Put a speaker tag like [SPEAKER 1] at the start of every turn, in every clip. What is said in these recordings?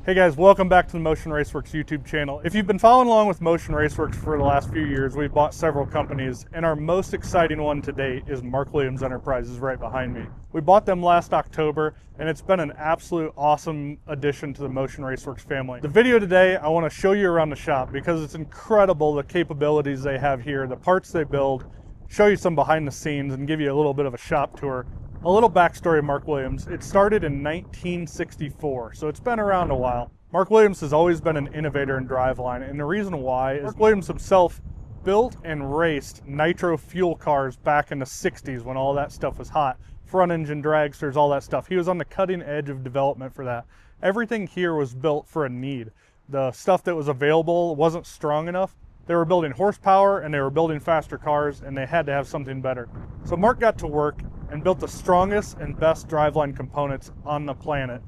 [SPEAKER 1] Hey guys, welcome back to the Motion Raceworks YouTube channel. If you've been following along with Motion Raceworks for the last few years, we've bought several companies, and our most exciting one to date is Mark Williams Enterprises right behind me. We bought them last October, and it's been an absolute awesome addition to the Motion Raceworks family. The video today, I want to show you around the shop because it's incredible the capabilities they have here, the parts they build, show you some behind the scenes, and give you a little bit of a shop tour. A little backstory of Mark Williams. It started in 1964, so it's been around a while. Mark Williams has always been an innovator in driveline, and the reason why is Mark Williams himself built and raced nitro fuel cars back in the 60s when all that stuff was hot. Front engine dragsters, all that stuff. He was on the cutting edge of development for that. Everything here was built for a need. The stuff that was available wasn't strong enough. They were building horsepower and they were building faster cars, and they had to have something better. So Mark got to work and built the strongest and best driveline components on the planet.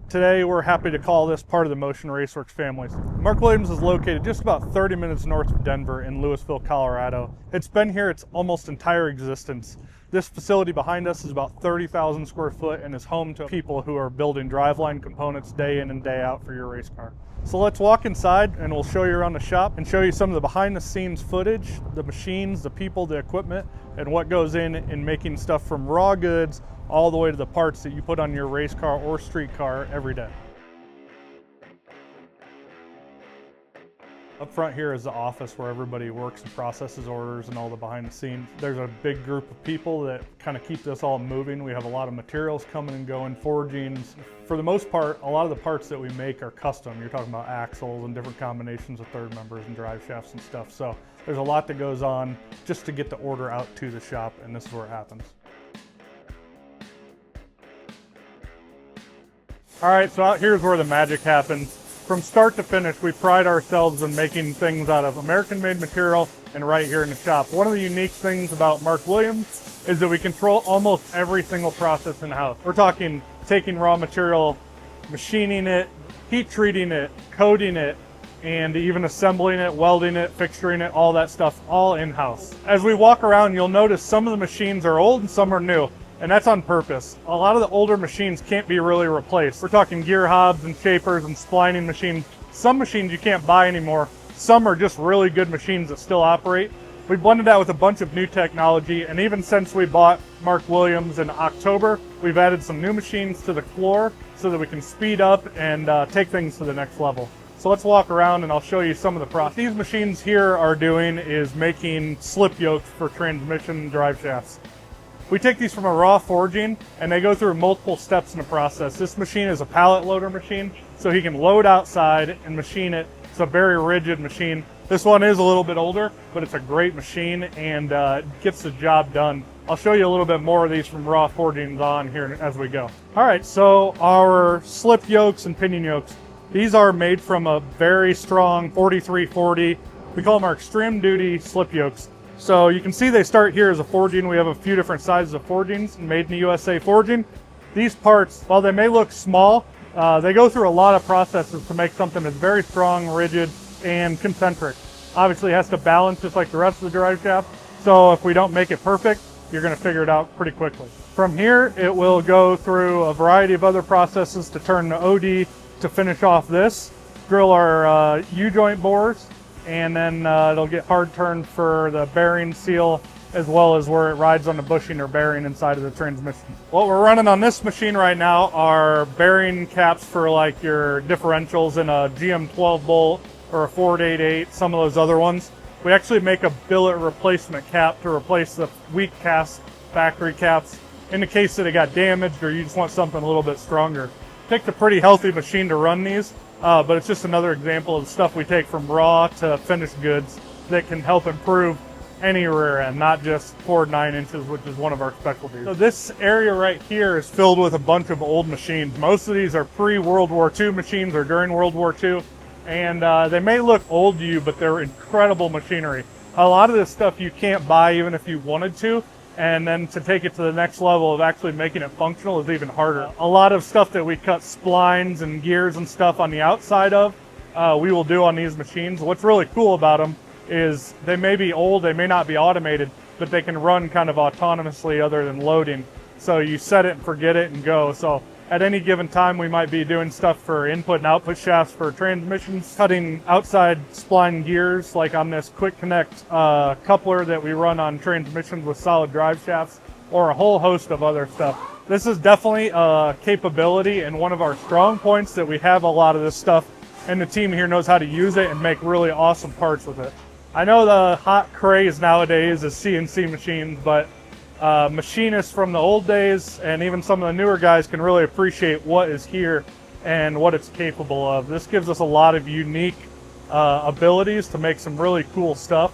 [SPEAKER 1] Today we're happy to call this part of the Motion Raceworks family. Mark Williams is located just about 30 minutes north of Denver in Louisville, Colorado. It's been here its almost entire existence. This facility behind us is about 30,000 square foot and is home to people who are building driveline components day in and day out for your race car. So let's walk inside and we'll show you around the shop and show you some of the behind the scenes footage, the machines, the people, the equipment, and what goes in making stuff from raw goods all the way to the parts that you put on your race car or street car every day. Up front here is the office where everybody works and processes orders and all the behind the scenes. There's a big group of people that kind of keep this all moving. We have a lot of materials coming and going, forgings. For the most part, a lot of the parts that we make are custom. You're talking about axles and different combinations of third members and drive shafts and stuff. So there's a lot that goes on just to get the order out to the shop, and this is where it happens. All right, so out here's where the magic happens. From start to finish, we pride ourselves in making things out of American-made material and right here in the shop. One of the unique things about Mark Williams is that we control almost every single process in-house. We're talking taking raw material, machining it, heat treating it, coating it, and even assembling it, welding it, fixturing it, all that stuff, all in-house. As we walk around, you'll notice some of the machines are old and some are new. And that's on purpose. A lot of the older machines can't be really replaced. We're talking gear hobs and shapers and splining machines. Some machines you can't buy anymore. Some are just really good machines that still operate. We blended that with a bunch of new technology, and even since we bought Mark Williams in October, we've added some new machines to the floor so that we can speed up and take things to the next level. So let's walk around and I'll show you some of the process. What these machines here are doing is making slip yokes for transmission drive shafts. We take these from a raw forging and they go through multiple steps in the process. This machine is a pallet loader machine, so he can load outside and machine it. It's a very rigid machine. This one is a little bit older, but it's a great machine and gets the job done. I'll show you a little bit more of these from raw forgings on here as we go. All right, so our slip yokes and pinion yokes, these are made from a very strong 4340. We call them our extreme duty slip yokes. So you can see they start here as a forging. We have a few different sizes of forgings, made in the USA forging. These parts, while they may look small, they go through a lot of processes to make something that's very strong, rigid, and concentric. Obviously it has to balance just like the rest of the drive shaft. So if we don't make it perfect, you're gonna figure it out pretty quickly. From here, it will go through a variety of other processes to turn the OD to finish off this, drill our U-joint bores, and then it'll get hard turned for the bearing seal as well as where it rides on the bushing or bearing inside of the transmission. What we're running on this machine right now are bearing caps for like your differentials in a GM12 bolt or a Ford 88, some of those other ones. We actually make a billet replacement cap to replace the weak cast factory caps in the case that it got damaged or you just want something a little bit stronger. Picked a pretty healthy machine to run these. But it's just another example of the stuff we take from raw to finished goods that can help improve any rear end, not just Ford 9 inches, which is one of our specialties. So this area right here is filled with a bunch of old machines. Most of these are pre-World War II machines or during World War II. And they may look old to you, but they're incredible machinery. A lot of this stuff you can't buy even if you wanted to. And then to take it to the next level of actually making it functional is even harder. A lot of stuff that we cut splines and gears and stuff on the outside of, we will do on these machines. What's really cool about them is they may be old, they may not be automated, but they can run kind of autonomously other than loading. So you set it and forget it and go. So At any given time, we might be doing stuff for input and output shafts for transmissions, cutting outside spline gears, like on this quick connect coupler that we run on transmissions with solid drive shafts, or a whole host of other stuff. This is definitely a capability and one of our strong points, that we have a lot of this stuff, and the team here knows how to use it and make really awesome parts with it. I know the hot craze nowadays is CNC machines, but machinists from the old days and even some of the newer guys can really appreciate what is here and what it's capable of. This gives us a lot of unique abilities to make some really cool stuff.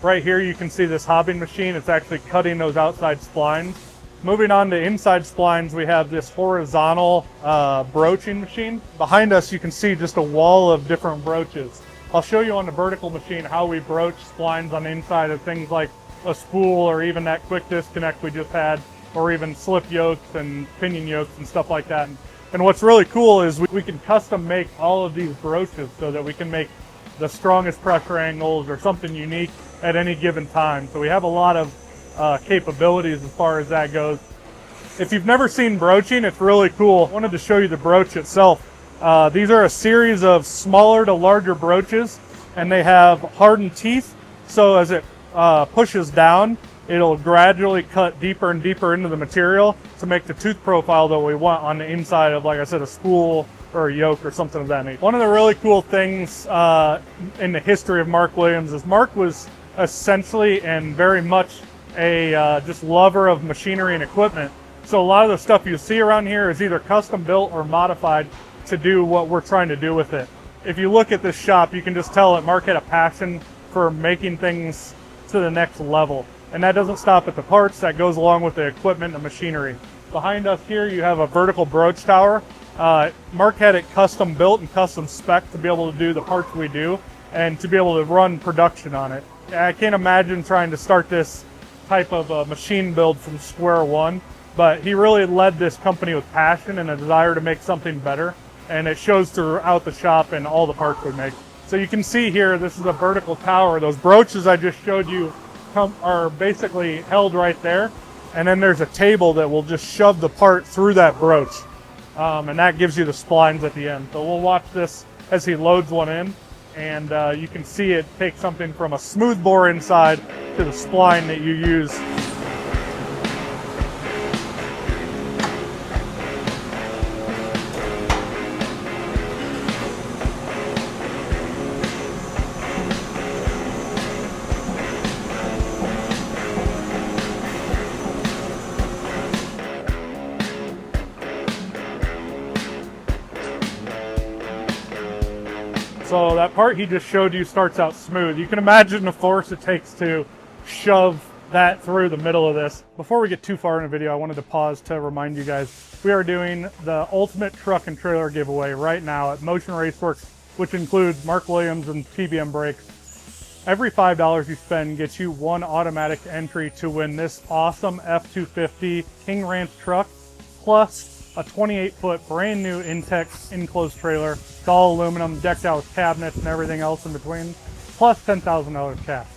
[SPEAKER 1] Right here you can see this hobbing machine. It's actually cutting those outside splines. Moving on to inside splines, we have this horizontal broaching machine. Behind us you can see just a wall of different broaches. I'll show you on the vertical machine how we broach splines on the inside of things like a spool, or even that quick disconnect we just had, or even slip yokes and pinion yokes and stuff like that. And what's really cool is we can custom make all of these broaches so that we can make the strongest pressure angles or something unique at any given time. So we have a lot of capabilities as far as that goes. If you've never seen broaching, it's really cool. I wanted to show you the broach itself. These are a series of smaller to larger broaches, and they have hardened teeth, so as it pushes down, it'll gradually cut deeper and deeper into the material to make the tooth profile that we want on the inside of, like I said, a spool or a yoke or something of that nature. One of the really cool things in the history of Mark Williams is Mark was essentially and very much a just lover of machinery and equipment. So a lot of the stuff you see around here is either custom built or modified to do what we're trying to do with it. If you look at this shop, you can just tell that Mark had a passion for making things to the next level, and that doesn't stop at the parts. That goes along with the equipment and machinery. Behind us here you have a vertical broach tower. Mark had it custom built and custom spec to be able to do the parts we do and to be able to run production on it. I can't imagine trying to start this type of machine build from square one, but he really led this company with passion and a desire to make something better, and it shows throughout the shop and all the parts we make. So you can see here, this is a vertical tower. Those broaches I just showed you are basically held right there. And then there's a table that will just shove the part through that broach. And that gives you the splines at the end. So we'll watch this as he loads one in. And you can see it take something from a smooth bore inside to the spline that you use. So that part he just showed you starts out smooth. You can imagine the force it takes to shove that through the middle of this. Before we get too far in the video, I wanted to pause to remind you guys, we are doing the ultimate truck and trailer giveaway right now at Motion Raceworks, which includes Mark Williams and PBM brakes. Every $5 you spend gets you one automatic entry to win this awesome F-250 King Ranch truck, plus a 28-foot brand new Intex enclosed trailer. It's all aluminum, decked out with cabinets and everything else in between, plus $10,000 cash.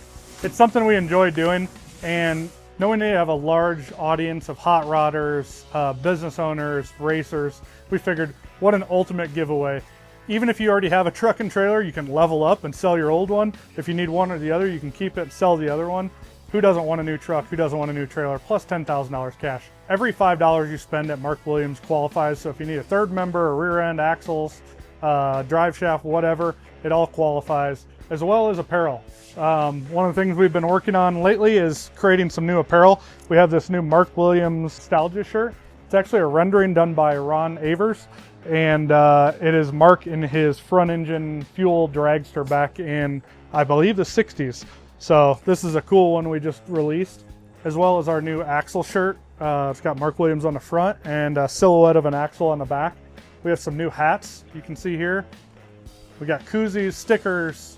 [SPEAKER 1] It's something we enjoy doing, and knowing that you have a large audience of hot rodders, business owners, racers, we figured what an ultimate giveaway. Even if you already have a truck and trailer, you can level up and sell your old one. If you need one or the other, you can keep it and sell the other one. Who doesn't want a new truck? Who doesn't want a new trailer? Plus $10,000 cash. Every $5 you spend at Mark Williams qualifies. So if you need a third member, a rear end, axles, drive shaft, whatever, it all qualifies, as well as apparel. One of the things we've been working on lately is creating some new apparel. We have this new Mark Williams nostalgia shirt. It's actually a rendering done by Ron Avers, and it is Mark in his front engine fuel dragster back in, I believe, the 60s. So this is a cool one we just released, as well as our new axle shirt. It's got Mark Williams on the front and a silhouette of an axle on the back. We have some new hats you can see here. We got koozies, stickers,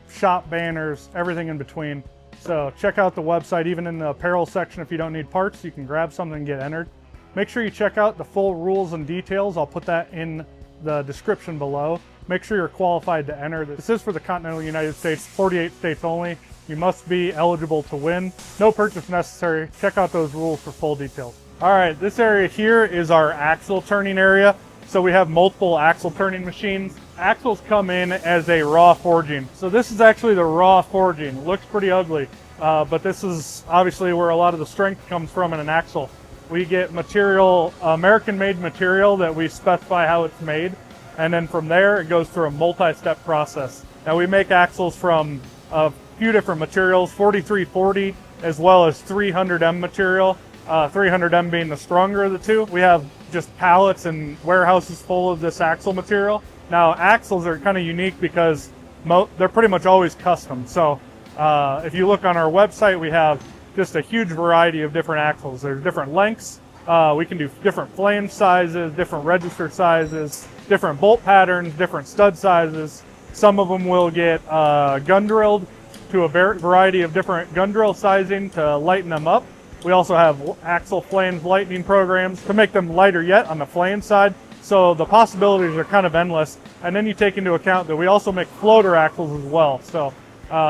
[SPEAKER 1] shop banners, everything in between. So check out the website. Even in the apparel section, if you don't need parts, you can grab something and get entered. Make sure you check out the full rules and details. I'll put that in the description below. Make sure you're qualified to enter. This is for the continental United States, 48 states only. You must be eligible to win. No purchase necessary. Check out those rules for full details. All right, this area here is our axle turning area. So we have multiple axle turning machines. Axles come in as a raw forging. So this is actually the raw forging. It looks pretty ugly, but this is obviously where a lot of the strength comes from in an axle. We get material, American-made material that we specify how it's made, and then from there it goes through a multi-step process. Now we make axles from a few different materials, 4340 as well as 300M material, 300M being the stronger of the two. We have just pallets and warehouses full of this axle material. Now axles are kind of unique because they're pretty much always custom. So if you look on our website, we have just a huge variety of different axles. There's different lengths. We can do different flange sizes, different register sizes, different bolt patterns, different stud sizes. Some of them will get gun drilled to a variety of different gun drill sizing to lighten them up. We also have axle flange lightening programs to make them lighter yet on the flange side. So the possibilities are kind of endless. And then you take into account that we also make floater axles as well. So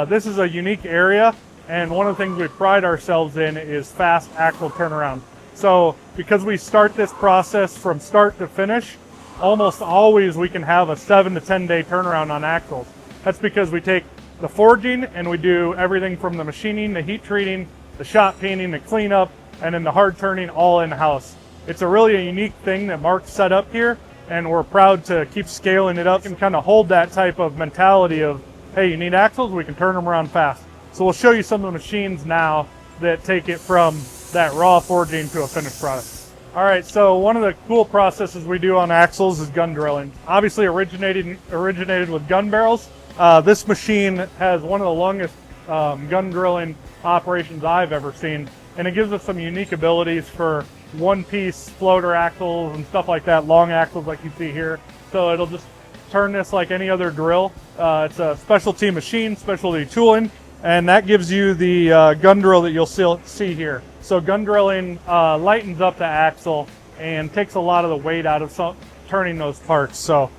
[SPEAKER 1] this is a unique area. And one of the things we pride ourselves in is fast axle turnaround. So because we start this process from start to finish, almost always we can have a 7 to 10 day turnaround on axles. That's because we take the forging and we do everything from the machining, the heat treating, the shot painting, the cleanup, and then the hard turning all in-house. It's a really unique thing that Mark set up here, and we're proud to keep scaling it up and kind of hold that type of mentality of, hey, you need axles, we can turn them around fast. So we'll show you some of the machines now that take it from that raw forging to a finished product. All right, so one of the cool processes we do on axles is gun drilling. Obviously originated with gun barrels. This machine has one of the longest gun drilling operations I've ever seen, and it gives us some unique abilities for one-piece floater axles and stuff like that, long axles like you see here. So it'll just turn this like any other drill. It's a specialty machine, specialty tooling, and that gives you the gun drill that you'll see here. So gun drilling lightens up the axle and takes a lot of the weight out of turning those parts. So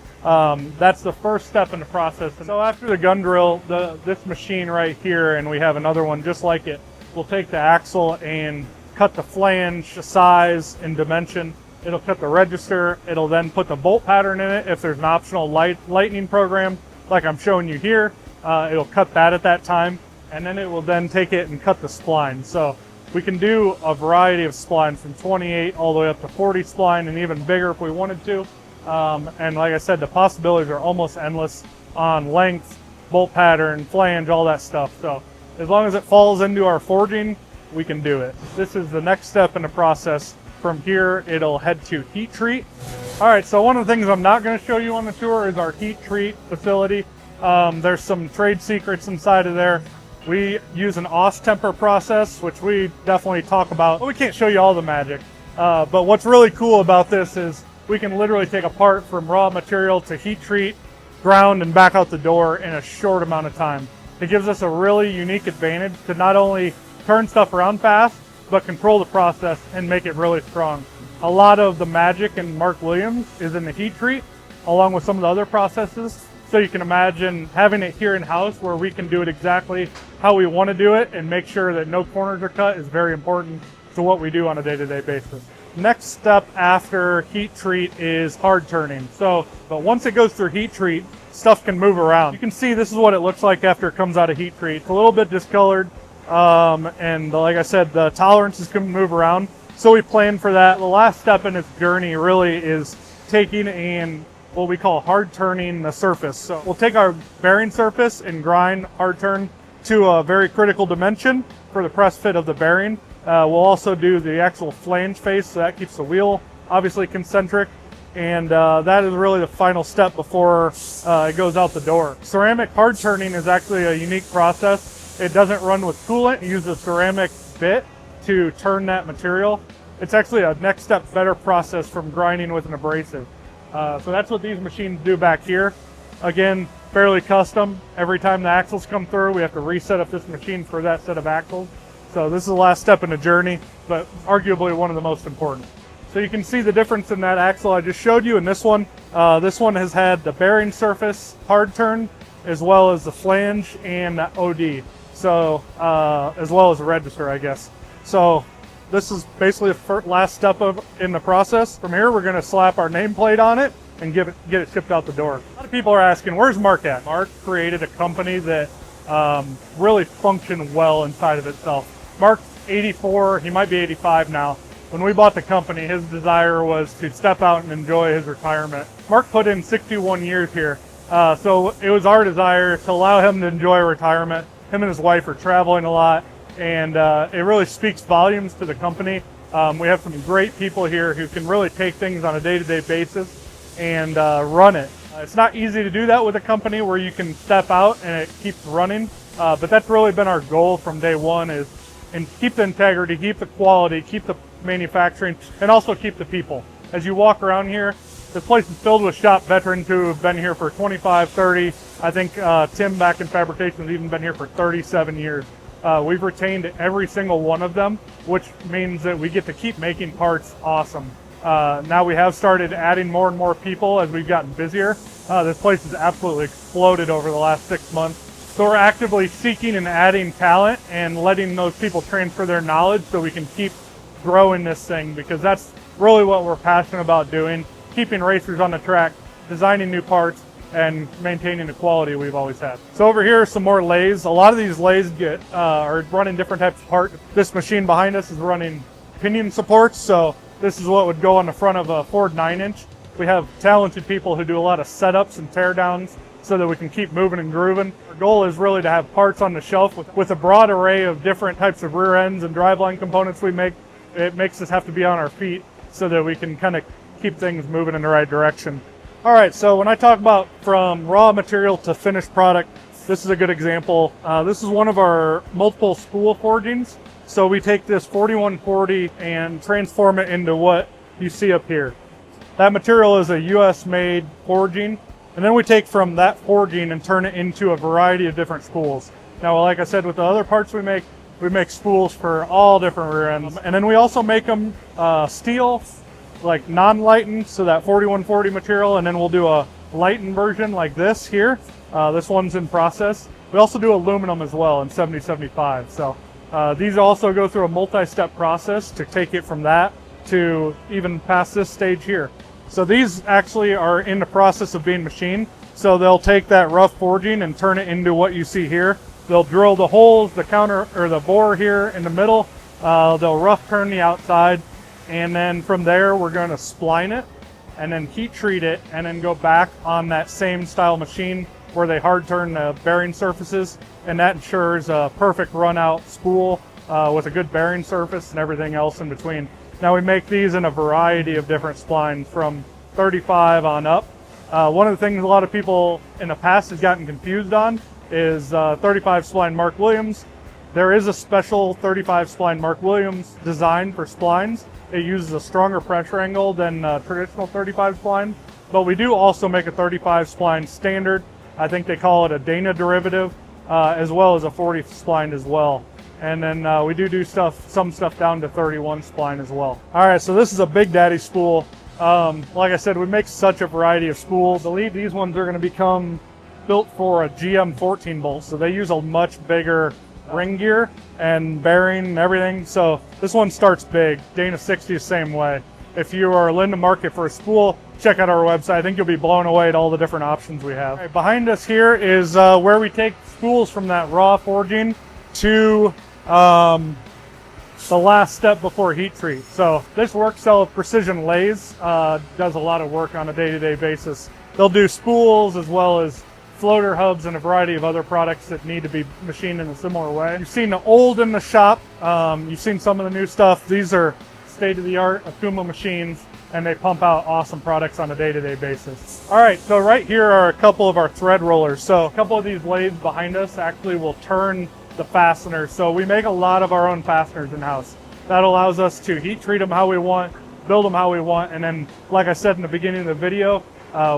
[SPEAKER 1] that's the first step in the process. So after the gun drill, this machine right here, and we have another one just like it, will take the axle and cut the flange size and dimension. It'll cut the register. It'll then put the bolt pattern in it. If there's an optional lightning program, like I'm showing you here, it'll cut that at that time. And then it will then take it and cut the spline. So we can do a variety of splines from 28 all the way up to 40 spline and even bigger if we wanted to. And like I said, the possibilities are almost endless on length, bolt pattern, flange, all that stuff. So as long as it falls into our forging, we can do it. This is the next step in the process. From here, it'll head to heat treat. All right, so one of the things I'm not going to show you on the tour is our heat treat facility. There's some trade secrets inside of there. We use an temper process, which we definitely talk about. We can't show you all the magic, but what's really cool about this is we can literally take a part from raw material to heat treat, ground, and back out the door in a short amount of time. It gives us a really unique advantage to not only turn stuff around fast, but control the process and make it really strong. A lot of the magic in Mark Williams is in the heat treat, along with some of the other processes. So you can imagine having it here in-house where we can do it exactly how we want to do it and make sure that no corners are cut is very important to what we do on a day-to-day basis. Next step after heat treat is hard turning. But once it goes through heat treat, stuff can move around. You can see this is what it looks like after it comes out of heat treat. It's a little bit discolored, and like I said, the tolerances can move around. So we plan for that. The last step in its journey really is taking and what we call hard turning the surface. So we'll take our bearing surface and grind hard turn to a very critical dimension for the press fit of the bearing. We'll also do the actual flange face, so that keeps the wheel obviously concentric. And that is really the final step before it goes out the door. Ceramic hard turning is actually a unique process. It doesn't run with coolant. It uses a ceramic bit to turn that material. It's actually a next step better process from grinding with an abrasive. So that's what these machines do back here. Again, fairly custom. Every time the axles come through, we have to reset up this machine for that set of axles. So this is the last step in the journey, but arguably one of the most important. So you can see the difference in that axle I just showed you and this one. This one has had the bearing surface hard turn, as well as the flange and the OD. So, as well as the register, I guess. So this is basically the last step in the process. From here, we're going to slap our nameplate on it and get it shipped out the door. A lot of people are asking, where's Mark at? Mark created a company that really functioned well inside of itself. Mark's 84, he might be 85 now. When we bought the company, his desire was to step out and enjoy his retirement. Mark put in 61 years here, so it was our desire to allow him to enjoy retirement. Him and his wife are traveling a lot, and it really speaks volumes to the company. We have some great people here who can really take things on a day-to-day basis and run it. It's not easy to do that with a company where you can step out and it keeps running, but that's really been our goal from day one, is and keep the integrity, keep the quality, keep the manufacturing, and also keep the people. As you walk around here, this place is filled with shop veterans who have been here for 25, 30. I think Tim back in Fabrication has even been here for 37 years. We've retained every single one of them, which means that we get to keep making parts awesome. Now we have started adding more and more people as we've gotten busier. This place has absolutely exploded over the last 6 months. So we're actively seeking and adding talent and letting those people transfer their knowledge so we can keep growing this thing, because that's really what we're passionate about doing, keeping racers on the track, designing new parts, and maintaining the quality we've always had. So over here are some more lathes. A lot of these lathes are running different types of parts. This machine behind us is running pinion supports, so this is what would go on the front of a Ford 9-inch. We have talented people who do a lot of setups and teardowns so that we can keep moving and grooving. Our goal is really to have parts on the shelf with a broad array of different types of rear ends and driveline components we make. It makes us have to be on our feet so that we can kind of keep things moving in the right direction. All right, so when I talk about from raw material to finished product, this is a good example. This is one of our multiple spool forgings. So we take this 4140 and transform it into what you see up here. That material is a US made forging, and then we take from that forging and turn it into a variety of different spools. Now, like I said, with the other parts we make spools for all different rear ends. And then we also make them steel, like non-lightened, so that 4140 material, and then we'll do a lightened version like this here. This one's in process. We also do aluminum as well in 7075. So these also go through a multi-step process to take it from that to even past this stage here. So these actually are in the process of being machined. So they'll take that rough forging and turn it into what you see here. They'll drill the holes, the counter or the bore here in the middle. They'll rough turn the outside, and then from there we're going to spline it and then heat treat it and then go back on that same style machine where they hard turn the bearing surfaces, and that ensures a perfect run out spool with a good bearing surface and everything else in between. Now we make these in a variety of different splines from 35 on up. One of the things a lot of people in the past has gotten confused on is 35 spline Mark Williams. There is a special 35 spline Mark Williams design for splines. It uses a stronger pressure angle than traditional 35 spline, but we do also make a 35 spline standard. I think they call it a Dana derivative, as well as a 40 spline as well. And then we do some stuff down to 31 spline as well. All right, so this is a Big Daddy spool. Like I said, we make such a variety of spools. I believe these ones are going to become built for a GM 14 bolt, so they use a much bigger ring gear and bearing and everything. So this one starts big. Dana 60 the same way. If you are in the market for a spool, check out our website. I think you'll be blown away at all the different options we have. Right, behind us here is where we take spools from that raw forging to the last step before heat treat. So this work cell of Precision Lathes does a lot of work on a day-to-day basis. They'll do spools as well as floater hubs and a variety of other products that need to be machined in a similar way. You've seen the old in the shop. You've seen some of the new stuff. These are state-of-the-art Akuma machines, and they pump out awesome products on a day-to-day basis. All right, so right here are a couple of our thread rollers. So a couple of these lathes behind us actually will turn the fasteners. So we make a lot of our own fasteners in-house. That allows us to heat treat them how we want, build them how we want, and then, like I said in the beginning of the video,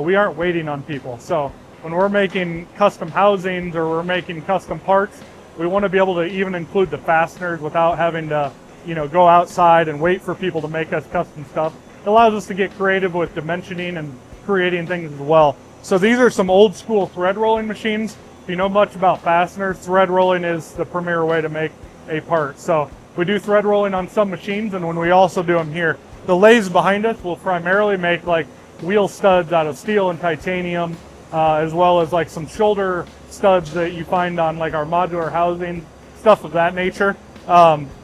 [SPEAKER 1] we aren't waiting on people. So when we're making custom housings or we're making custom parts, we want to be able to even include the fasteners without having to, go outside and wait for people to make us custom stuff. It allows us to get creative with dimensioning and creating things as well. So these are some old school thread rolling machines. If you know much about fasteners, thread rolling is the premier way to make a part. So We do thread rolling on some machines, and when we also do them here. The lathes behind us will primarily make like wheel studs out of steel and titanium, as well as like some shoulder studs that you find on like our modular housing, stuff of that nature.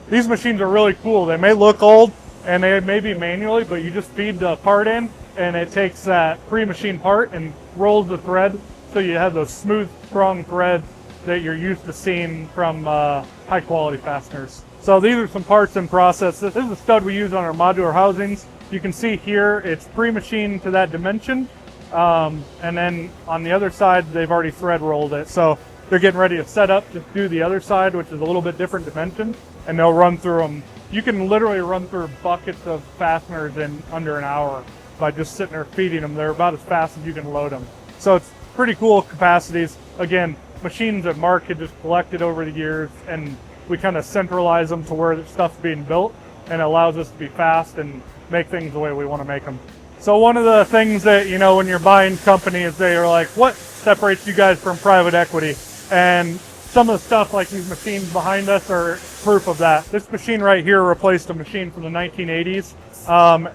[SPEAKER 1] These machines are really cool. They may look old and they may be manually, but you just feed the part in and it takes that pre-machined part and rolls the thread, so you have those smooth, strong threads that you're used to seeing from high quality fasteners. So these are some parts in process. This is a stud we use on our modular housings. You can see here it's pre-machined to that dimension. And then on the other side, they've already thread rolled it. So they're getting ready to set up to do the other side, which is a little bit different dimension, and they'll run through them. You can literally run through buckets of fasteners in under an hour by just sitting there feeding them. They're about as fast as you can load them. So it's pretty cool capacities. Again, machines that Mark had just collected over the years, and we kind of centralize them to where the stuff's being built, and it allows us to be fast and make things the way we want to make them. So one of the things that, you know, when you're buying companies, they are like, what separates you guys from private equity? And some of the stuff like these machines behind us are proof of that. This machine right here replaced a machine from the 1980s.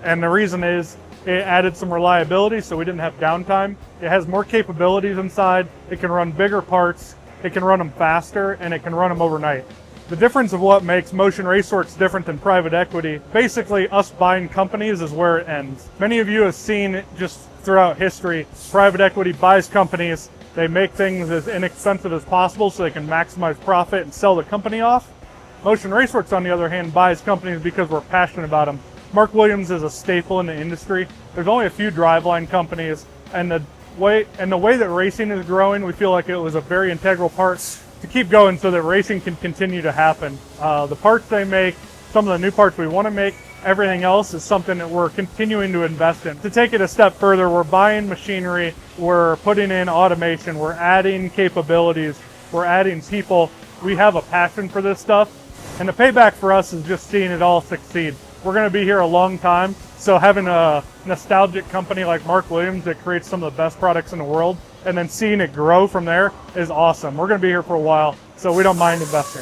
[SPEAKER 1] And the reason is it added some reliability, so we didn't have downtime. It has more capabilities inside. It can run bigger parts. It can run them faster, and it can run them overnight. The difference of what makes Motion Raceworks different than private equity, basically us buying companies is where it ends. Many of you have seen it just throughout history. Private equity buys companies. They make things as inexpensive as possible so they can maximize profit and sell the company off. Motion Raceworks, on the other hand, buys companies because we're passionate about them. Mark Williams is a staple in the industry. There's only a few driveline companies, and the way that racing is growing, we feel like it was a very integral part to keep going so that racing can continue to happen. The parts they make, some of the new parts we want to make, everything else is something that we're continuing to invest in. To take it a step further, we're buying machinery, we're putting in automation, we're adding capabilities, we're adding people. We have a passion for this stuff, and the payback for us is just seeing it all succeed. We're going to be here a long time, so having a nostalgic company like Mark Williams that creates some of the best products in the world, and then seeing it grow from there is awesome. We're going to be here for a while, so we don't mind investing.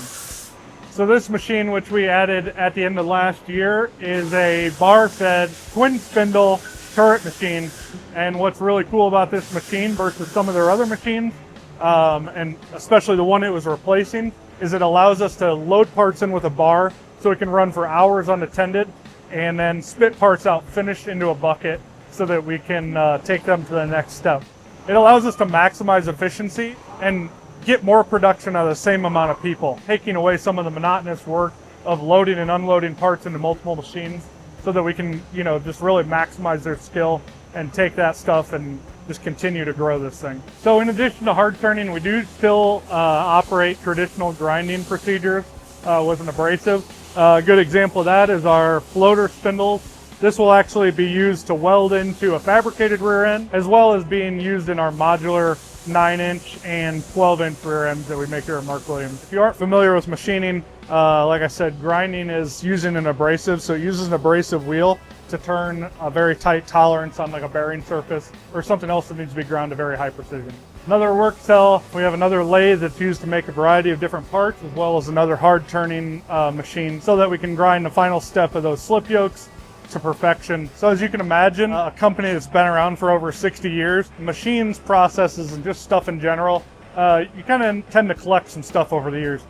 [SPEAKER 1] So this machine, which we added at the end of last year, is a bar-fed twin spindle turret machine. And what's really cool about this machine versus some of their other machines, and especially the one it was replacing, is it allows us to load parts in with a bar so it can run for hours unattended, and then spit parts out finished into a bucket so that we can take them to the next step. It allows us to maximize efficiency and get more production out of the same amount of people, taking away some of the monotonous work of loading and unloading parts into multiple machines so that we can, you know, just really maximize their skill and take that stuff and just continue to grow this thing. So in addition to hard turning, we do still operate traditional grinding procedures with an abrasive. A good example of that is our floater spindles. This will actually be used to weld into a fabricated rear end, as well as being used in our modular 9-inch and 12-inch rear ends that we make here at Mark Williams. If you aren't familiar with machining, like I said, grinding is using an abrasive, so it uses an abrasive wheel to turn a very tight tolerance on like a bearing surface or something else that needs to be ground to very high precision. Another work cell, we have another lathe that's used to make a variety of different parts, as well as another hard turning machine so that we can grind the final step of those slip yokes to perfection. So as you can imagine, a company that's been around for over 60 years, machines, processes, and just stuff in general, you kind of tend to collect some stuff over the years.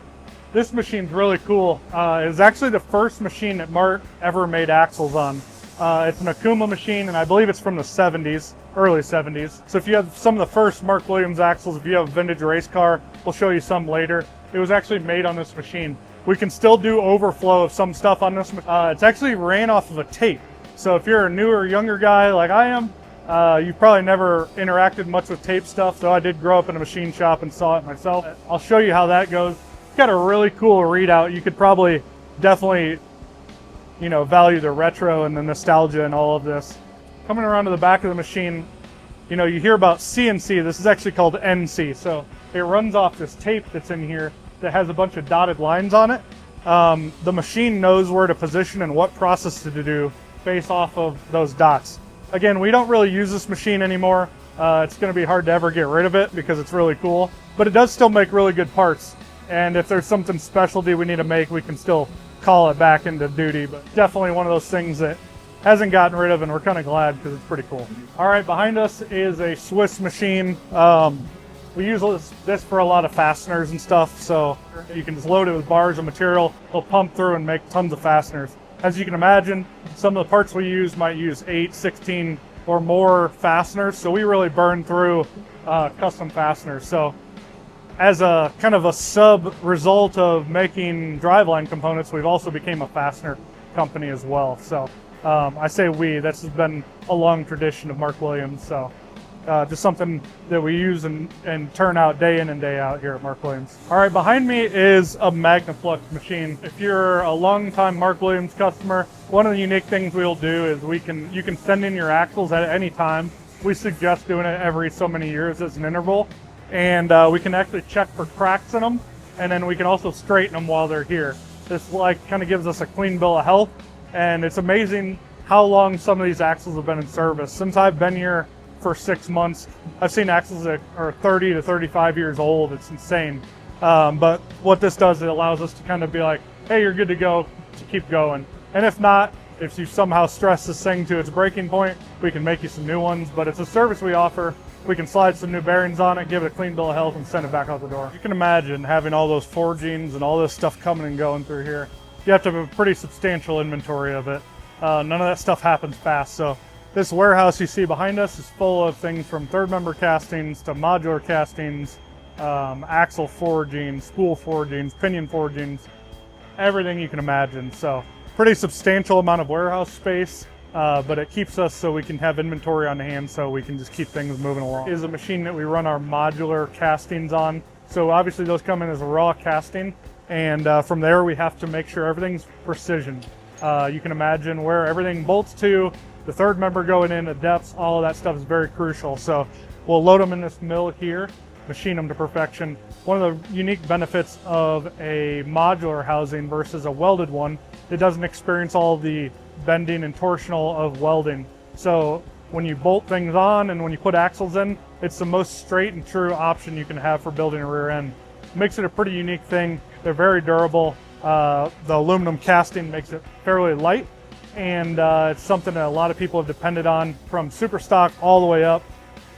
[SPEAKER 1] This machine's really cool. It's actually the first machine that Mark ever made axles on. It's an Akuma machine, and I believe it's from the 70s, early 70s. So if you have some of the first Mark Williams axles, if you have a vintage race car, we'll show you some later. It was actually made on this machine. We can still do overflow of some stuff on this. It's actually ran off of a tape. So if you're a newer, younger guy like I am, you've probably never interacted much with tape stuff. So I did grow up in a machine shop and saw it myself. I'll show you how that goes. It's got a really cool readout. You could probably definitely, you know, value the retro and the nostalgia and all of this. Coming around to the back of the machine, you know, you hear about CNC. This is actually called NC. So it runs off this tape that's in here that has a bunch of dotted lines on it. The machine knows where to position and what process to do based off of those dots. Again, we don't really use this machine anymore. It's going to be hard to ever get rid of it because it's really cool, but it does still make really good parts. And if there's something specialty we need to make, we can still call it back into duty, but definitely one of those things that hasn't gotten rid of, and we're kind of glad because it's pretty cool. All right, behind us is a Swiss machine. We use this for a lot of fasteners and stuff, so you can just load it with bars of material. It'll pump through and make tons of fasteners. As you can imagine, some of the parts we use might use 8, 16, or more fasteners, so we really burn through custom fasteners. So as a kind of a sub result of making Driveline components, we've also became a fastener company as well. So I say we, that's been a long tradition of Mark Williams. So just something that we use and turn out day in and day out here at Mark Williams. All right, behind me is a Magnaflux machine. If you're a long-time Mark Williams customer, one of the unique things we'll do is you can send in your axles at any time. We suggest doing it every so many years as an interval, and we can actually check for cracks in them, and then we can also straighten them while they're here. This kind of gives us a clean bill of health, and it's amazing how long some of these axles have been in service. Since I've been here for 6 months, I've seen axles that are 30 to 35 years old. It's insane. But what this does, it allows us to kind of be like, hey, you're good to go, to keep going. And if not, if you somehow stress this thing to its breaking point, we can make you some new ones. But it's a service we offer. We can slide some new bearings on it, give it a clean bill of health, and send it back out the door. You can imagine having all those forgings and all this stuff coming and going through here. You have to have a pretty substantial inventory of it. None of that stuff happens fast. So this warehouse you see behind us is full of things from third member castings to modular castings, axle forgings, spool forgings, pinion forgings, everything you can imagine. So pretty substantial amount of warehouse space, but it keeps us so we can have inventory on hand so we can just keep things moving along. It is a machine that we run our modular castings on. So obviously those come in as a raw casting, and from there we have to make sure everything's precision. You can imagine where everything bolts to, the third member going in, the depths, all of that stuff is very crucial. So we'll load them in this mill here, machine them to perfection. One of the unique benefits of a modular housing versus a welded one, it doesn't experience all the bending and torsional of welding. So when you bolt things on and when you put axles in, it's the most straight and true option you can have for building a rear end. It makes it a pretty unique thing. They're very durable. The aluminum casting makes it fairly light, and it's something that a lot of people have depended on from super stock all the way up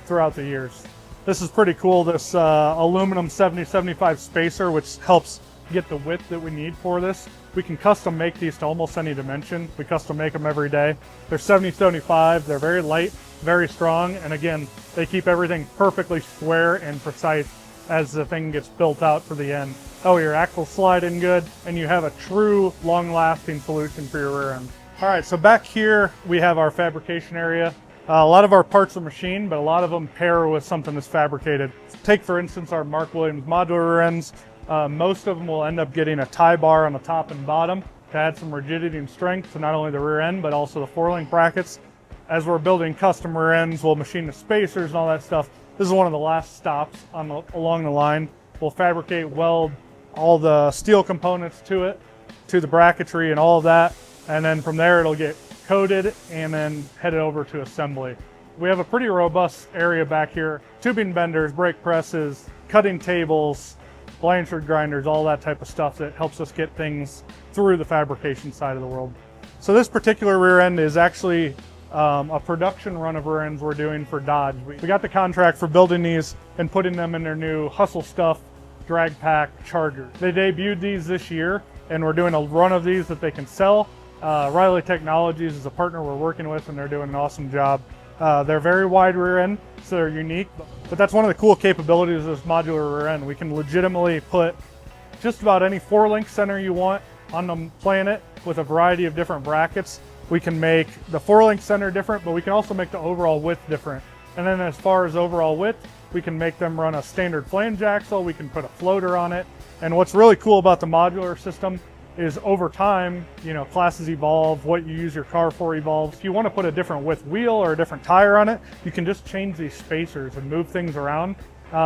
[SPEAKER 1] throughout the years. This is pretty cool, this aluminum 70-75 spacer, which helps get the width that we need for this. We can custom make these to almost any dimension. We custom make them every day. They're 70-75, they're very light, very strong, and again, they keep everything perfectly square and precise as the thing gets built out for the end. Oh, your axles slide in good, and you have a true long-lasting solution for your rear end. All right, so back here we have our fabrication area. A lot of our parts are machined, but a lot of them pair with something that's fabricated. Take, for instance, our Mark Williams modular rear ends. Most of them will end up getting a tie bar on the top and bottom to add some rigidity and strength to not only the rear end, but also the four-link brackets. As we're building custom rear ends, we'll machine the spacers and all that stuff. This is one of the last stops along the line. We'll fabricate, weld all the steel components to it, to the bracketry and all of that. And then from there, it'll get coated and then headed over to assembly. We have a pretty robust area back here. Tubing benders, brake presses, cutting tables, Blanchard grinders, all that type of stuff that helps us get things through the fabrication side of the world. So this particular rear end is actually a production run of rear ends we're doing for Dodge. We got the contract for building these and putting them in their new Hustle Stuff drag pack Charger. They debuted these this year, and we're doing a run of these that they can sell. Riley Technologies is a partner we're working with, and they're doing an awesome job. They're very wide rear end, so they're unique, but that's one of the cool capabilities of this modular rear end. We can legitimately put just about any four-link center you want on the planet with a variety of different brackets. We can make the four-link center different, but we can also make the overall width different. And then as far as overall width, we can make them run a standard flange axle, we can put a floater on it. And what's really cool about the modular system is over time, you know, classes evolve, what you use your car for evolves. If you want to put a different width wheel or a different tire on it, you can just change these spacers and move things around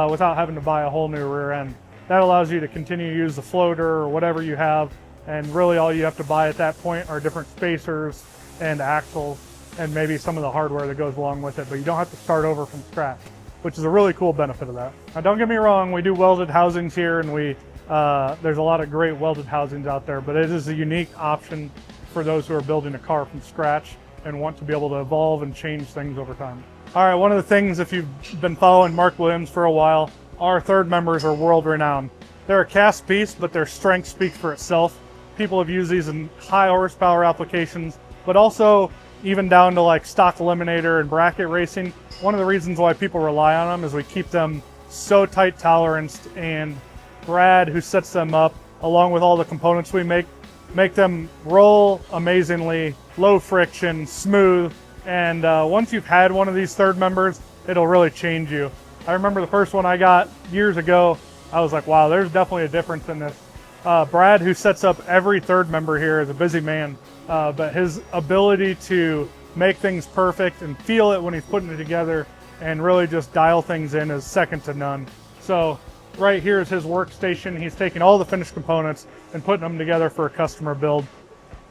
[SPEAKER 1] without having to buy a whole new rear end. That allows you to continue to use the floater or whatever you have, and really all you have to buy at that point are different spacers and axles and maybe some of the hardware that goes along with it, but you don't have to start over from scratch, which is a really cool benefit of that. Now don't get me wrong, we do welded housings here, and we There's a lot of great welded housings out there, but it is a unique option for those who are building a car from scratch and want to be able to evolve and change things over time. All right, one of the things, if you've been following Mark Williams for a while, our third members are world renowned. They're a cast piece, but their strength speaks for itself. People have used these in high horsepower applications, but also even down to like stock eliminator and bracket racing. One of the reasons why people rely on them is we keep them so tight toleranced, and Brad, who sets them up, along with all the components we make them roll amazingly, low friction, smooth, and once you've had one of these third members, it'll really change you. I remember the first one I got years ago, I was like, wow, there's definitely a difference in this. Brad, who sets up every third member here, is a busy man, but his ability to make things perfect and feel it when he's putting it together and really just dial things in is second to none. So right here is his workstation. He's taking all the finished components and putting them together for a customer build.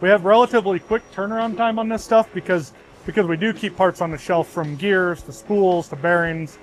[SPEAKER 1] We have relatively quick turnaround time on this stuff because we do keep parts on the shelf, from gears to spools to bearings,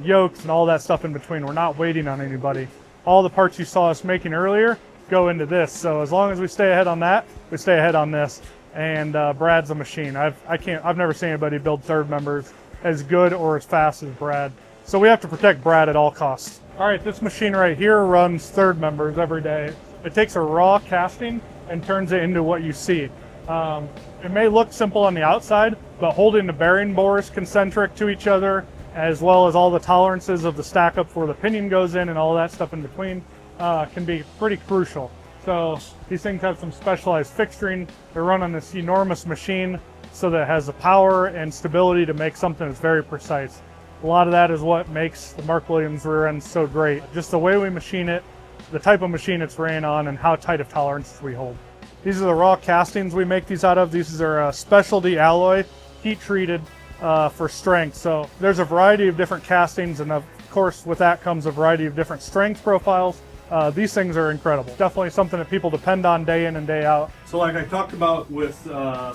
[SPEAKER 1] yokes, and all that stuff in between. We're not waiting on anybody. All the parts you saw us making earlier go into this. So as long as we stay ahead on that, we stay ahead on this. And Brad's a machine. I've never seen anybody build third members as good or as fast as Brad. So we have to protect Brad at all costs. All right, this machine right here runs third members every day. It takes a raw casting and turns it into what you see. It may look simple on the outside, but holding the bearing bores concentric to each other, as well as all the tolerances of the stack up where the pinion goes in and all that stuff in between, can be pretty crucial. So these things have some specialized fixturing. They're run on this enormous machine so that it has the power and stability to make something that's very precise. A lot of that is what makes the Mark Williams rear end so great. Just the way we machine it, the type of machine it's ran on, and how tight of tolerances we hold. These are the raw castings we make these out of. These are a specialty alloy, heat treated for strength. So there's a variety of different castings, and of course with that comes a variety of different strength profiles. These things are incredible. Definitely something that people depend on day in and day out.
[SPEAKER 2] So like I talked about with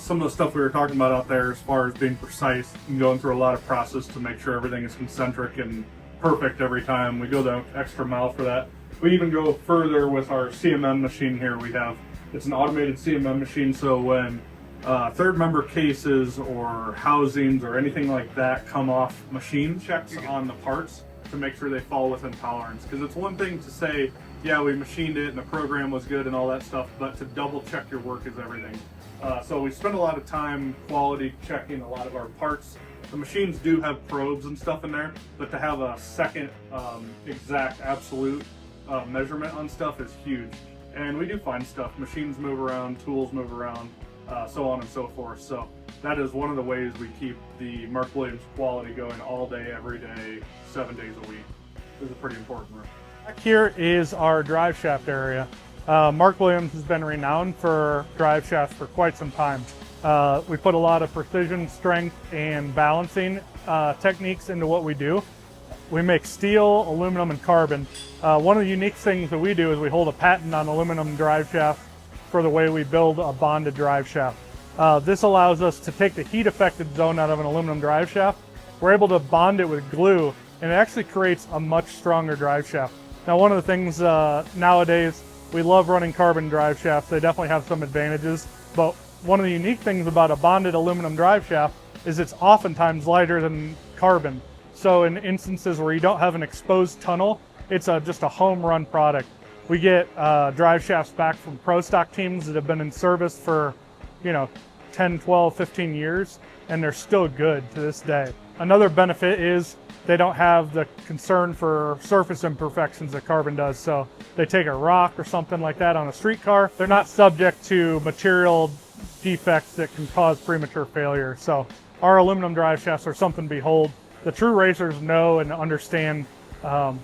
[SPEAKER 2] some of the stuff we were talking about out there as far as being precise and going through a lot of process to make sure everything is concentric and perfect every time. We go the extra mile for that. We even go further with our CMM machine here. It's an automated CMM machine, so when third member cases or housings or anything like that come off, machine checks on the parts to make sure they fall within tolerance. Because it's one thing to say, yeah, we machined it and the program was good and all that stuff, but to double check your work is everything. So we spend a lot of time quality checking a lot of our parts. The machines do have probes and stuff in there, but to have a second exact absolute measurement on stuff is huge. And we do find stuff. Machines move around, tools move around, so on and so forth. So that is one of the ways we keep the Mark Williams quality going all day, every day, 7 days a week. This is a pretty important room.
[SPEAKER 1] Back here is our Driveshaft area. Mark Williams has been renowned for Driveshafts for quite some time. We put a lot of precision, strength, and balancing techniques into what we do. We make steel, aluminum, and carbon. One of the unique things that we do is we hold a patent on aluminum driveshaft for the way we build a bonded driveshaft. This allows us to take the heat affected zone out of an aluminum driveshaft. We're able to bond it with glue, and it actually creates a much stronger driveshaft. Now, one of the things nowadays, we love running carbon driveshafts. They definitely have some advantages, but one of the unique things about a bonded aluminum driveshaft is it's oftentimes lighter than carbon. So in instances where you don't have an exposed tunnel, it's just a home run product. We get driveshafts back from pro stock teams that have been in service for 10, 12, 15 years, and they're still good to this day. Another benefit is they don't have the concern for surface imperfections that carbon does. So they take a rock or something like that on a street car, they're not subject to material defects that can cause premature failure. So our aluminum driveshafts are something to behold. The true racers know and understand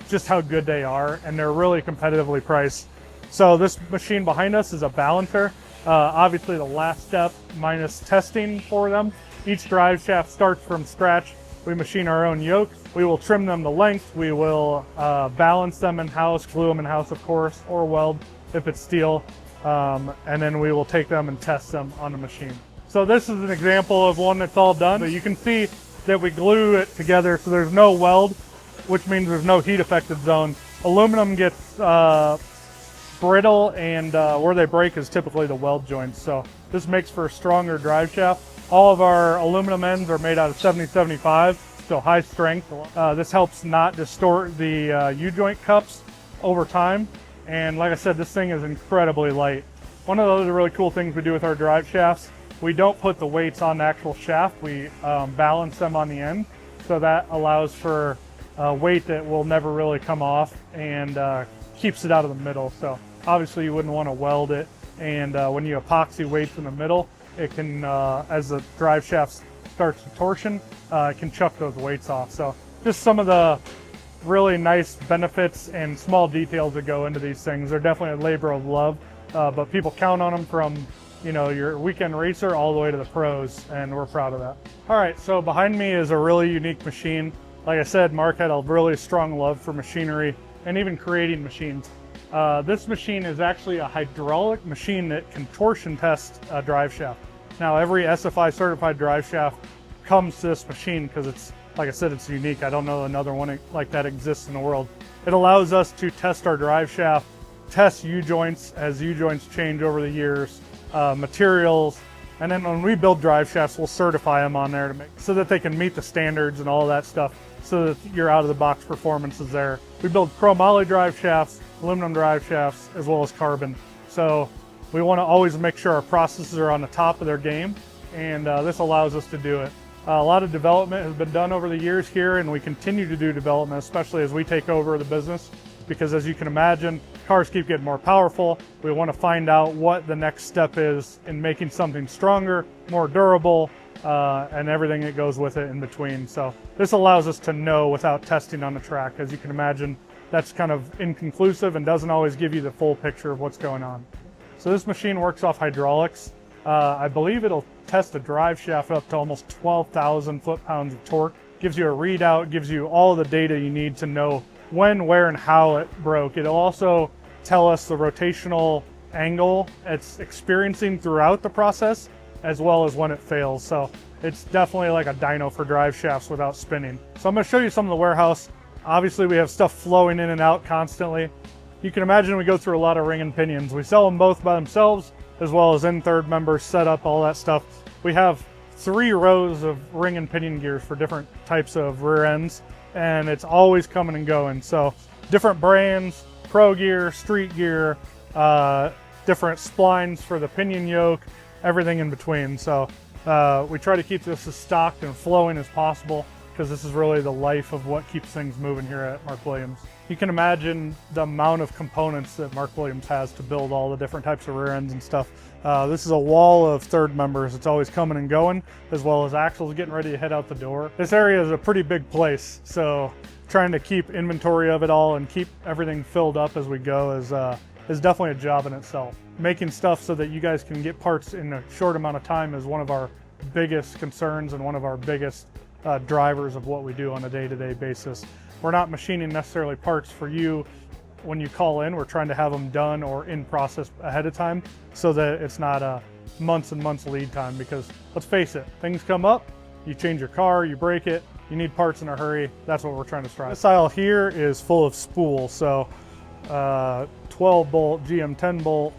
[SPEAKER 1] just how good they are, and they're really competitively priced. So this machine behind us is a balancer. Obviously the last step minus testing for them. Each drive shaft starts from scratch. We machine our own yoke. We will trim them to length. We will balance them in-house, glue them in-house of course, or weld if it's steel. And then we will take them and test them on the machine. So this is an example of one that's all done. But you can see that we glue it together so there's no weld, which means there's no heat affected zone. Aluminum gets brittle, and where they break is typically the weld joints. So this makes for a stronger drive shaft. All of our aluminum ends are made out of 7075, so high strength. This helps not distort the U-joint cups over time. And like I said, this thing is incredibly light. One of the other really cool things we do with our drive shafts, we don't put the weights on the actual shaft. We balance them on the end. So that allows for weight that will never really come off and keeps it out of the middle. So obviously you wouldn't want to weld it. And when you epoxy weights in the middle, it can, as the drive shaft starts to torsion, it can chuck those weights off. So just some of the really nice benefits and small details that go into these things. They're definitely a labor of love, but people count on them from, you know, your weekend racer all the way to the pros, and we're proud of that. All right, so behind me is a really unique machine. Like I said, Mark had a really strong love for machinery and even creating machines. This machine is actually a hydraulic machine that can torsion test a drive shaft. Now, every SFI certified drive shaft comes to this machine because it's, like I said, it's unique. I don't know another one like that exists in the world. It allows us to test our drive shaft, test U-joints as U-joints change over the years, materials, and then when we build drive shafts, we'll certify them on there to make so that they can meet the standards and all that stuff, so that your out-of-the-box performance is there. We build chromoly drive shafts, aluminum drive shafts, as well as carbon. So we want to always make sure our processes are on the top of their game, and this allows us to do it. A lot of development has been done over the years here, and we continue to do development, especially as we take over the business, because as you can imagine, cars keep getting more powerful. We want to find out what the next step is in making something stronger, more durable, and everything that goes with it in between. So this allows us to know without testing on the track. As you can imagine, that's kind of inconclusive and doesn't always give you the full picture of what's going on. So this machine works off hydraulics. I believe it'll test a drive shaft up to almost 12,000 foot-pounds of torque. Gives you a readout, gives you all the data you need to know when, where, and how it broke. It'll also tell us the rotational angle it's experiencing throughout the process, as well as when it fails. So it's definitely like a dyno for drive shafts without spinning. So I'm going to show you some of the warehouse. Obviously we have stuff flowing in and out constantly. You can imagine we go through a lot of ring and pinions. We sell them both by themselves, as well as in third members, setup, all that stuff. We have 3 rows of ring and pinion gears for different types of rear ends, and it's always coming and going. So different brands, pro gear, street gear, different splines for the pinion yoke, everything in between. So we try to keep this as stocked and flowing as possible, because this is really the life of what keeps things moving here at Mark Williams. You can imagine the amount of components that Mark Williams has to build all the different types of rear ends and stuff. This is a wall of third members. It's always coming and going, as well as axles getting ready to head out the door. This area is a pretty big place, so trying to keep inventory of it all and keep everything filled up as we go is definitely a job in itself. Making stuff so that you guys can get parts in a short amount of time is one of our biggest concerns and one of our biggest drivers of what we do on a day-to-day basis. We're not machining necessarily parts for you when you call in. We're trying to have them done or in process ahead of time, so that it's not a months and months lead time, because let's face it, things come up, you change your car, you break it, you need parts in a hurry. That's what we're trying to strive. This aisle here is full of spool. So 12 bolt, GM 10 bolt,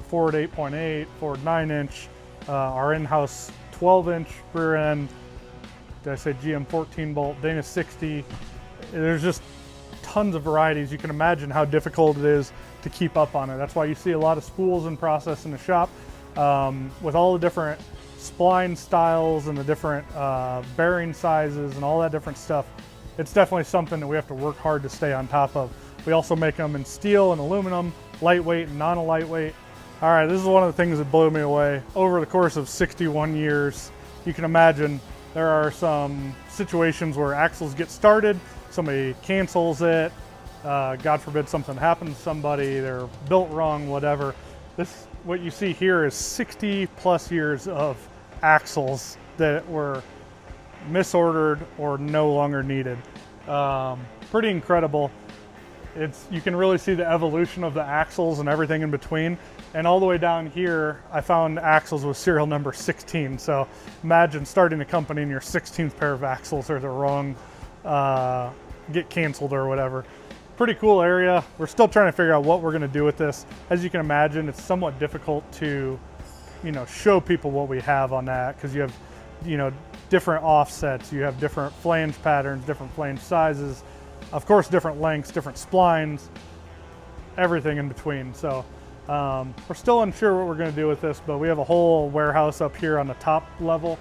[SPEAKER 1] Ford 8.8, Ford 9-inch, our in-house 12-inch rear end, did I say GM 14 bolt, Dana 60. There's just tons of varieties. You can imagine how difficult it is to keep up on it. That's why you see a lot of spools in process in the shop, with all the different spline styles and the different bearing sizes and all that different stuff. It's definitely something that we have to work hard to stay on top of. We also make them in steel and aluminum, lightweight and non-lightweight. All right, this is one of the things that blew me away. Over the course of 61 years, you can imagine there are some situations where axles get started, somebody cancels it, God forbid something happens to somebody, they're built wrong, whatever. What you see here is 60 plus years of axles that were misordered or no longer needed. Pretty incredible. You can really see the evolution of the axles and everything in between. And all the way down here, I found axles with serial number 16. So imagine starting a company and your 16th pair of axles are the wrong, get canceled or whatever. pretty cool area. We're still trying to figure out what we're going to do with this. As you can imagine, it's somewhat difficult to, show people what we have on that, because you have, different offsets, you have different flange patterns, different flange sizes, of course, different lengths, different splines, everything in between. So we're still unsure what we're going to do with this, but we have a whole warehouse up here on the top level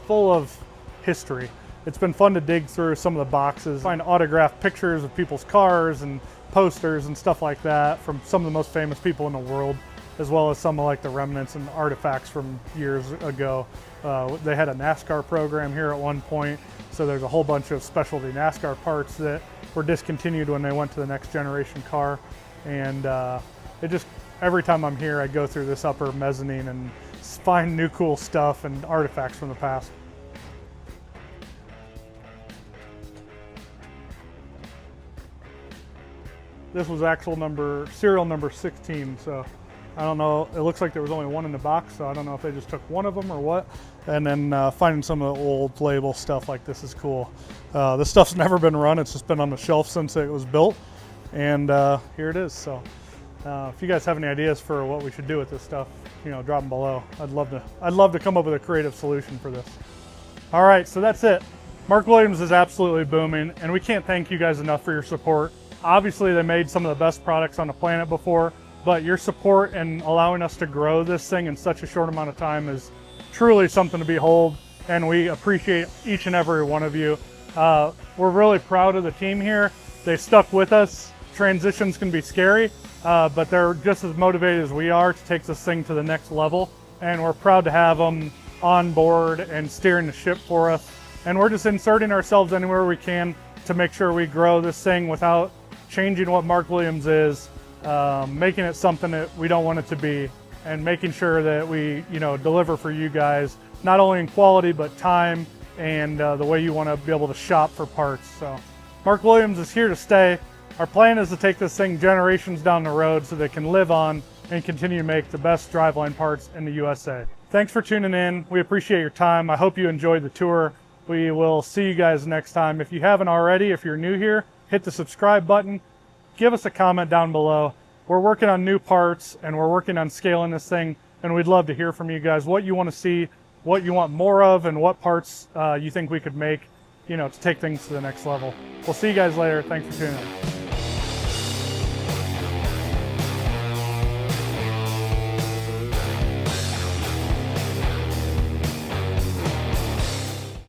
[SPEAKER 1] full of history. It's been fun to dig through some of the boxes, find autographed pictures of people's cars and posters and stuff like that from some of the most famous people in the world, as well as some of like the remnants and artifacts from years ago. They had a NASCAR program here at one point, so there's a whole bunch of specialty NASCAR parts that were discontinued when they went to the next generation car. And every time I'm here, I go through this upper mezzanine and find new cool stuff and artifacts from the past. This was serial number 16, so I don't know. It looks like there was only one in the box, so I don't know if they just took one of them or what. And then finding some of the old label stuff like this is cool. This stuff's never been run. It's just been on the shelf since it was built. And here it is. So if you guys have any ideas for what we should do with this stuff, drop them below. I'd love to come up with a creative solution for this. All right, so that's it. Mark Williams is absolutely booming, and we can't thank you guys enough for your support. Obviously, they made some of the best products on the planet before, but your support and allowing us to grow this thing in such a short amount of time is truly something to behold, and we appreciate each and every one of you. We're really proud of the team here. They stuck with us. Transitions can be scary, but they're just as motivated as we are to take this thing to the next level, and we're proud to have them on board and steering the ship for us. And we're just inserting ourselves anywhere we can to make sure we grow this thing without changing what Mark Williams is, making it something that we don't want it to be, and making sure that we, deliver for you guys, not only in quality, but time and the way you want to be able to shop for parts. So Mark Williams is here to stay. Our plan is to take this thing generations down the road so they can live on and continue to make the best driveline parts in the USA. Thanks for tuning in. We appreciate your time. I hope you enjoyed the tour. We will see you guys next time. If you haven't already, if you're new here, hit the subscribe button. Give us a comment down below. We're working on new parts and we're working on scaling this thing, and we'd love to hear from you guys what you want to see, what you want more of, and what parts you think we could make, to take things to the next level. We'll see you guys later. Thanks for tuning in.